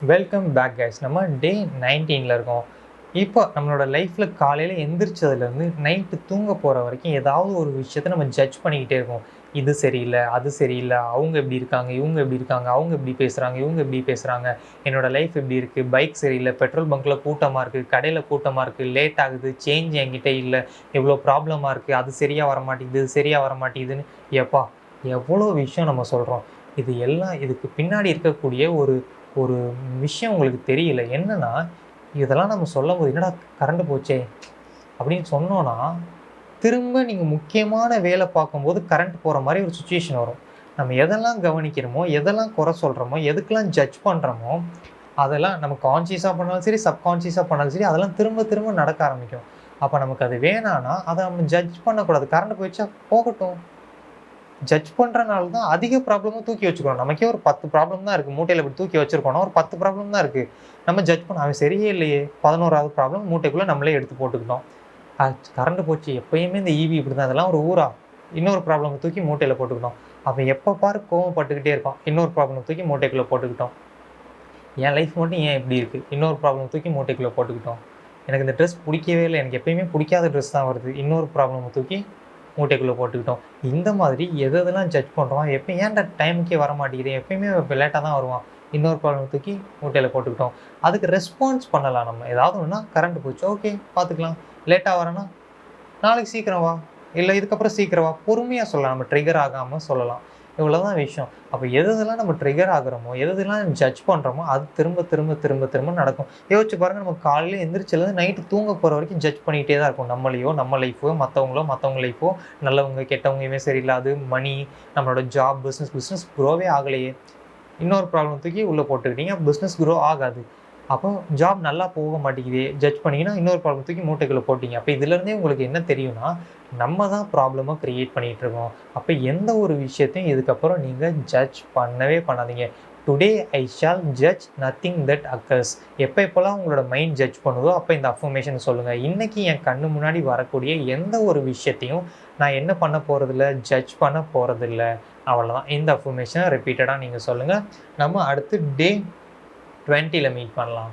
Welcome back guys. நம்ம டே 19ல இருக்கோம். இப்போ நம்மளோட லைஃப்பில் காலையில் எந்திரிச்சதுலேருந்து நைட்டு தூங்க போகிற வரைக்கும் ஏதாவது ஒரு விஷயத்த நம்ம ஜட்ஜ் பண்ணிக்கிட்டே இருக்கோம். இது சரியில்லை, அது சரியில்லை, அவங்க எப்படி இருக்காங்க, இவங்க எப்படி இருக்காங்க, அவங்க எப்படி பேசுகிறாங்க, இவங்க எப்படி பேசுகிறாங்க, என்னோடய லைஃப் எப்படி இருக்குது, பைக் சரியில்லை, பெட்ரோல் பங்க்கில் கூட்டமாக இருக்குது, கடையில் கூட்டமாக இருக்குது, லேட் ஆகுது, சேஞ்ச் என்கிட்ட இல்லை, எவ்வளோ ப்ராப்ளமாக இருக்குது, அது சரியாக வர மாட்டேங்குது, இது சரியாக வர மாட்டேங்குதுன்னு எப்பா எவ்வளோ விஷயம் நம்ம சொல்கிறோம். இது எல்லாம் இதுக்கு பின்னாடி இருக்கக்கூடிய ஒரு ஒரு விஷயம் உங்களுக்கு தெரியல. என்னன்னா, இதெல்லாம் நம்ம சொல்லும்போது, "என்னடா கரண்ட் போச்சே!" அப்படின்னு சொன்னோன்னா, திரும்ப நீங்க முக்கியமான வேலை பார்க்கும்போது கரண்ட் போற மாரி ஒரு சிச்சுவேஷன் வரும். நம்ம எதெல்லாம் கவனிக்கிறோமோ, எதெல்லாம் குறை சொல்றோமோ, எதுக்கெல்லாம் ஜட்ஜ் பண்றோமோ, அதெல்லாம் நம்ம கான்ஷியஸா பண்ணாலும் சரி, சப்கான்ஷியஸா பண்ணாலும் சரி, அதெல்லாம் திரும்ப திரும்ப நடக்க ஆரம்பிக்கும். அப்ப நமக்கு அது வேணான்னா, அத நம்ம ஜட்ஜ் பண்ணக்கூடாது. கரண்ட் போயிடுச்சா போகட்டும். ஜட்ஜ் பண்றனால தான் அதிக ப்ராப்ளமும் தூக்கி வச்சுக்கிறோம். நமக்கே ஒரு 10 ப்ராப்ளம் தான் இருக்கு. மூட்டையில இப்படி தூக்கி வச்சிருக்கோம்னா, ஒரு 10 ப்ராப்ளம் தான் இருக்கு. நம்ம ஜட்ஜ் பண்ண அவன் சரியே இல்லையே! 11வது ப்ராப்ளம் மூட்டைக்குள்ள நம்மளே எடுத்து போட்டுக்கிட்டோம். கரண்ட் போச்சு. எப்பயுமே இந்த ஈவி இப்படிதான். அதெல்லாம் ஒரு ஊரா? இன்னொரு ப்ராப்ளம் தூக்கி மூட்டையில போட்டுக்கிட்டோம். அவன் எப்ப பாரு கோவப்பட்டுக்கிட்டே இருப்பான். இன்னொரு ப்ராப்ளம் தூக்கி மூட்டைக்குள்ள போட்டுக்கிட்டோம். என் லைஃப் மட்டும் ஏன் இப்படி இருக்கு? இன்னொரு ப்ராப்ளம் தூக்கி மூட்டைக்குள்ள போட்டுக்கிட்டோம். எனக்கு இந்த ட்ரெஸ் புடிக்கவே இல்ல. எனக்கு எப்பயுமே புடிக்காத ட்ரெஸ் தான் வருது. இன்னொரு ப்ராப்ளம தூக்கி மூட்டைக்குள்ள போட்டுக்கிட்டோம். இந்த மாதிரி எதெல்லாம் ஜட்ஜ் பண்றோம், எப்ப ஏன்டா டைமுக்கே வரமாட்டேங்குது, எப்பயுமே லேட்டா தான் வருவான். இன்னொரு ப்ராப்ளம் தூக்கி மூட்டையில போட்டுக்கிட்டோம். அதுக்கு ரெஸ்பான்ஸ் பண்ணலாம் நம்ம. ஏதாவது ஒண்ணுனா கரண்ட் போச்சு, ஓகே பார்த்துக்கலாம். லேட்டா வரேன்னா, நாளைக்கு சீக்கிரம் வா, இல்ல இதுக்கப்புறம் சீக்கிரம் வா. பொறுமையா சொல்லலாம். நம்ம ட்ரிகர் ஆகாம சொல்லலாம். இவ்வளவுதான் விஷயம். அப்ப எதெல்லாம் நம்ம ட்ரிகர் ஆகுறோமோ, எதெல்லாம் ஜட்ஜ் பண்றோமோ, அது திரும்ப திரும்ப திரும்ப திரும்ப நடக்கும். யோசிச்சு பாருங்க, நம்ம காலையில எந்திரிச்சதுலருந்து நைட்டு தூங்க போற வரைக்கும் ஜட்ஜ் பண்ணிக்கிட்டே தான் இருக்கோம். நம்மளையோ, நம்ம லைஃபோ, மத்தவங்க லைஃபோ, நல்லவங்க, கெட்டவங்க, இவன் சரியில்ல, அது மணி, நம்மளோட ஜாப், பிசினஸ் குரோவே ஆகலையே. இன்னொரு ப்ராப்ளம் தூக்கி உள்ள போட்டுக்கிட்டீங்க. பிசினஸ் குரோ ஆகாது. அப்போ ஜாப் நல்லா போக மாட்டேங்குதே, ஜட்ஜ் பண்ணீங்கன்னா, இன்னொரு ப்ராப்ளம் தூக்கி மூட்டைக்குள்ள போட்டீங்க. அப்ப இதுலருந்தே உங்களுக்கு என்ன தெரியும்னா, நம்ம தான் ப்ராப்ளம கிரியேட் பண்ணிட்டு இருக்கோம். அப்ப எந்த ஒரு விஷயத்தையும் இதுக்கப்புறம் நீங்க ஜட்ஜ் பண்ணவே பண்ணாதீங்க. Today I shall judge nothing that occurs. எப்பலாம் உங்களோட மைண்ட் ஜட்ஜ் பண்ணுதோ, அப்ப இந்த அஃபர்மேஷன் சொல்லுங்க. இன்னைக்கு என் கண்ணு முன்னாடி வரக்கூடிய எந்த ஒரு விஷயத்தையும் நான் என்ன பண்ண போறதில்ல, ஜட்ஜ் பண்ண போறதில்ல. அவ்வளோதான். இந்த அஃபர்மேஷன ரிப்பீட்டடா நீங்க சொல்லுங்க. நம்ம அடுத்து டே 20ல மீட் பண்ணலாம்.